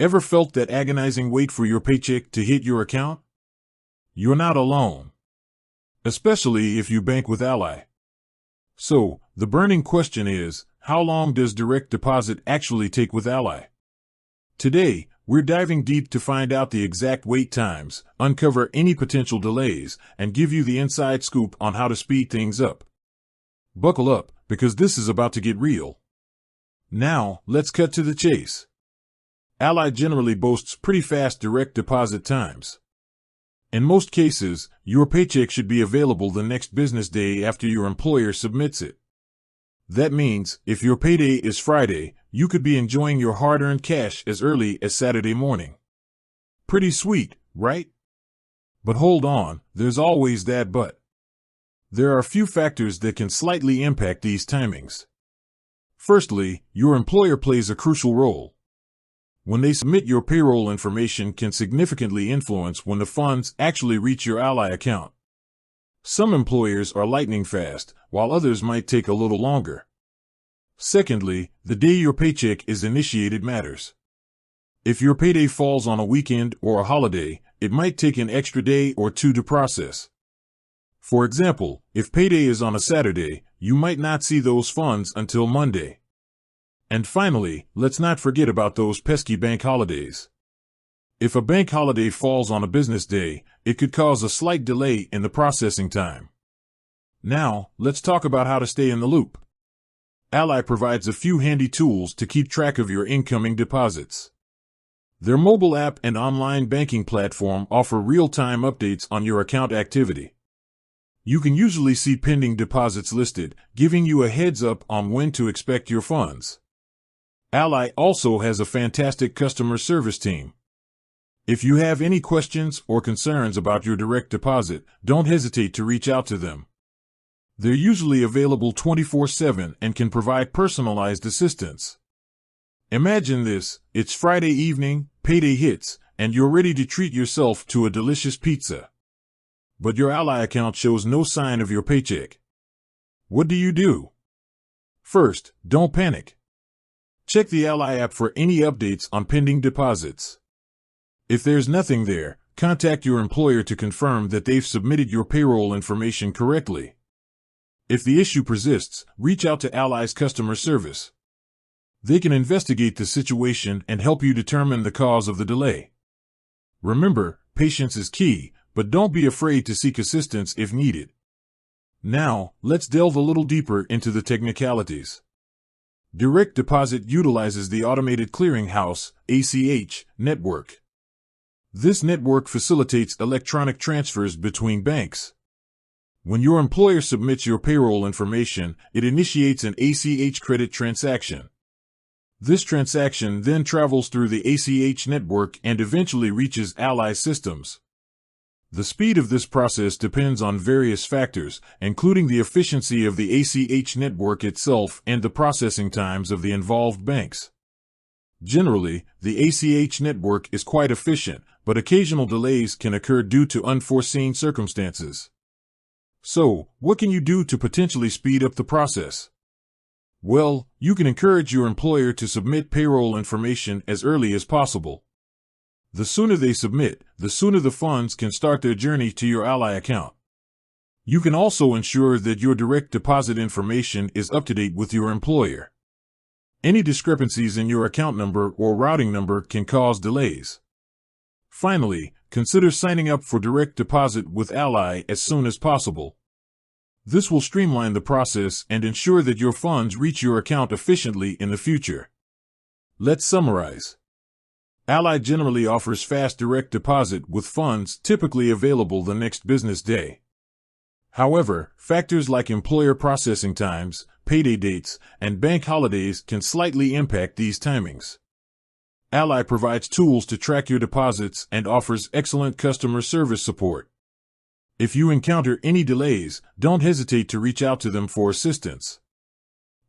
Ever felt that agonizing wait for your paycheck to hit your account? You're not alone, especially if you bank with Ally. So, the burning question is, how long does direct deposit actually take with Ally? Today, we're diving deep to find out the exact wait times, uncover any potential delays, and give you the inside scoop on how to speed things up. Buckle up, because this is about to get real. Now, let's cut to the chase. Ally generally boasts pretty fast direct deposit times. In most cases, your paycheck should be available the next business day after your employer submits it. That means, if your payday is Friday, you could be enjoying your hard-earned cash as early as Saturday morning. Pretty sweet, right? But hold on, there's always that but. There are a few factors that can slightly impact these timings. Firstly, your employer plays a crucial role. When they submit your payroll information can significantly influence when the funds actually reach your Ally account. Some employers are lightning fast, while others might take a little longer. Secondly, the day your paycheck is initiated matters. If your payday falls on a weekend or a holiday, it might take an extra day or two to process. For example, if payday is on a Saturday, you might not see those funds until Monday. And finally, let's not forget about those pesky bank holidays. If a bank holiday falls on a business day, it could cause a slight delay in the processing time. Now, let's talk about how to stay in the loop. Ally provides a few handy tools to keep track of your incoming deposits. Their mobile app and online banking platform offer real-time updates on your account activity. You can usually see pending deposits listed, giving you a heads-up on when to expect your funds. Ally also has a fantastic customer service team. If you have any questions or concerns about your direct deposit, don't hesitate to reach out to them. They're usually available 24/7 and can provide personalized assistance. Imagine this, it's Friday evening, payday hits, and you're ready to treat yourself to a delicious pizza. But your Ally account shows no sign of your paycheck. What do? First, don't panic. Check the Ally app for any updates on pending deposits. If there's nothing there, contact your employer to confirm that they've submitted your payroll information correctly. If the issue persists, reach out to Ally's customer service. They can investigate the situation and help you determine the cause of the delay. Remember, patience is key, but don't be afraid to seek assistance if needed. Now, let's delve a little deeper into the technicalities. Direct deposit utilizes the Automated Clearinghouse (ACH) network. This network facilitates electronic transfers between banks. When your employer submits your payroll information, it initiates an ACH credit transaction. This transaction then travels through the ACH network and eventually reaches Ally systems. The speed of this process depends on various factors, including the efficiency of the ACH network itself and the processing times of the involved banks. Generally, the ACH network is quite efficient, but occasional delays can occur due to unforeseen circumstances. So, what can you do to potentially speed up the process? Well, you can encourage your employer to submit payroll information as early as possible. The sooner they submit, the sooner the funds can start their journey to your Ally account. You can also ensure that your direct deposit information is up to date with your employer. Any discrepancies in your account number or routing number can cause delays. Finally, consider signing up for direct deposit with Ally as soon as possible. This will streamline the process and ensure that your funds reach your account efficiently in the future. Let's summarize. Ally generally offers fast direct deposit with funds typically available the next business day. However, factors like employer processing times, payday dates, and bank holidays can slightly impact these timings. Ally provides tools to track your deposits and offers excellent customer service support. If you encounter any delays, don't hesitate to reach out to them for assistance.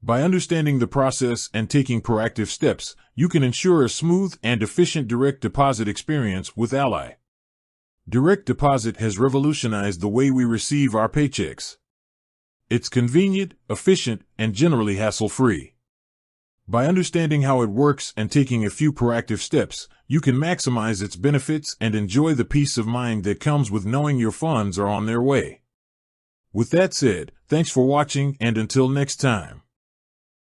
By understanding the process and taking proactive steps, you can ensure a smooth and efficient direct deposit experience with Ally. Direct deposit has revolutionized the way we receive our paychecks. It's convenient, efficient, and generally hassle-free. By understanding how it works and taking a few proactive steps, you can maximize its benefits and enjoy the peace of mind that comes with knowing your funds are on their way. With that said, thanks for watching, and until next time.